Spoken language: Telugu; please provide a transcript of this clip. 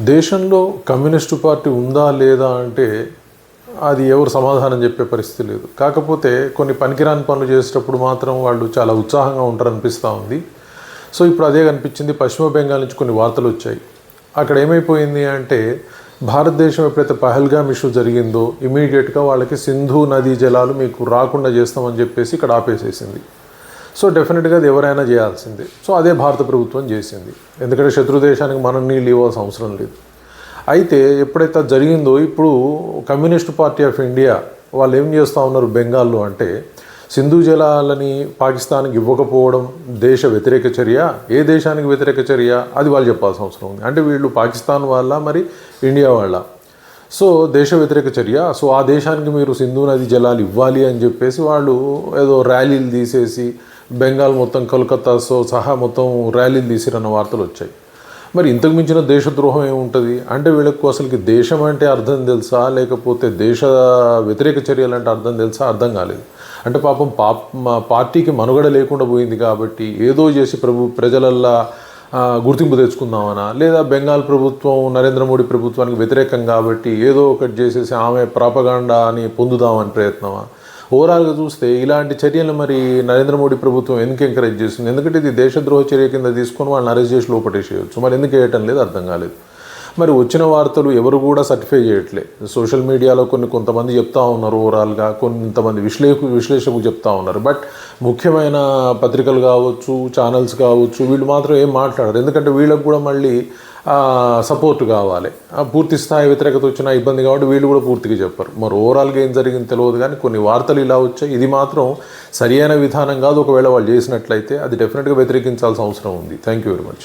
దేశంలో కమ్యూనిస్టు పార్టీ ఉందా లేదా అంటే అది ఎవరు సమాధానం చెప్పే పరిస్థితి లేదు. కాకపోతే కొన్ని పనికిరాని పనులు చేసేటప్పుడు మాత్రం వాళ్ళు చాలా ఉత్సాహంగా ఉంటారనిపిస్తూ ఉంది. సో ఇప్పుడు అదే కనిపించింది. పశ్చిమ బెంగాల్ నుంచి కొన్ని వార్తలు వచ్చాయి. అక్కడ ఏమైపోయింది అంటే భారతదేశం ఎప్పుడైతే పహల్గామ్ ఇష్యూ జరిగిందో ఇమీడియట్గా వాళ్ళకి సింధు నదీ జలాలు మీకు రాకుండా చేస్తామని చెప్పేసి ఇక్కడ ఆపేసేసింది. సో డెఫినెట్గా అది ఎవరైనా చేయాల్సిందే. సో అదే భారత ప్రభుత్వం చేసింది. ఎందుకంటే శత్రు దేశానికి మనం నీళ్ళు ఇవ్వాల్సిన అవసరం లేదు. అయితే ఎప్పుడైతే అది జరిగిందో ఇప్పుడు కమ్యూనిస్ట్ పార్టీ ఆఫ్ ఇండియా వాళ్ళు ఏం చేస్తూ ఉన్నారు బెంగాల్లో అంటే సింధు జలాలని పాకిస్తాన్కి ఇవ్వకపోవడం దేశ వ్యతిరేక చర్య. ఏ దేశానికి వ్యతిరేక చర్య అది వాళ్ళు చెప్పాల్సిన అవసరం ఉంది. అంటే వీళ్ళు పాకిస్తాన్ వాళ్ళ మరి ఇండియా వాళ్ళ. సో దేశ వ్యతిరేక చర్య. సో ఆ దేశానికి మీరు సింధు నది జలాలు ఇవ్వాలి అని చెప్పేసి వాళ్ళు ఏదో ర్యాలీలు తీసేసి బెంగాల్ మొత్తం కోల్కతాతో సహా మొత్తం ర్యాలీలు తీసిరన్న వార్తలు వచ్చాయి. మరి ఇంతకు మించిన దేశద్రోహం ఏముంటుంది అంటే వీళ్ళకు అసలుకి దేశం అంటే అర్థం తెలుసా లేకపోతే దేశ వ్యతిరేక చర్యలు అంటే అర్థం తెలుసా అర్థం కాలేదు. అంటే పాపం పార్టీకి మనుగడ లేకుండా పోయింది కాబట్టి ఏదో చేసి ప్రజలల్లా గుర్తింపు తెచ్చుకుందామనా లేదా బెంగాల్ ప్రభుత్వం నరేంద్ర మోడీ ప్రభుత్వానికి వ్యతిరేకం కాబట్టి ఏదో ఒకటి చేసేసి ఆమె ప్రాపగాండా అని పొందుదామని ప్రయత్నమా? ఓవరాల్గా చూస్తే ఇలాంటి చర్యలు మరి నరేంద్ర మోడీ ప్రభుత్వం ఎందుకు ఎంకరేజ్ చేస్తుంది? ఎందుకంటే ఇది దేశద్రోహ చర్య కింద తీసుకొని వాళ్ళని అరెస్ట్ చేసి లోపటేసేయచ్చు. మరి ఎందుకు వేయటం లేదు అర్థం కాలేదు. మరి వచ్చిన వార్తలు ఎవరు కూడా సర్టిఫై చేయట్లే. సోషల్ మీడియాలో కొంతమంది చెప్తా ఉన్నారు, ఓవరాల్గా కొంతమంది విశ్లేషకులు చెప్తా ఉన్నారు. బట్ ముఖ్యమైన పత్రికలు కావచ్చు, ఛానల్స్ కావచ్చు, వీళ్ళు మాత్రం ఏం మాట్లాడరు. ఎందుకంటే వీళ్ళకు కూడా మళ్ళీ సపోర్ట్ కావాలి. పూర్తి స్థాయి వ్యతిరేకత వచ్చిన ఇబ్బంది కాబట్టి వీళ్ళు కూడా పూర్తిగా చెప్పరు. మరి ఓవరాల్గా ఏం జరిగింది తెలియదు. కానీ కొన్ని వార్తలు ఇలా వచ్చాయి. ఇది మాత్రం సరియైన విధానం కాదు. ఒకవేళ వాళ్ళు చేసినట్లయితే అది డెఫినెట్గా వ్యతిరేకించాల్సిన అవసరం ఉంది. Thank you very much.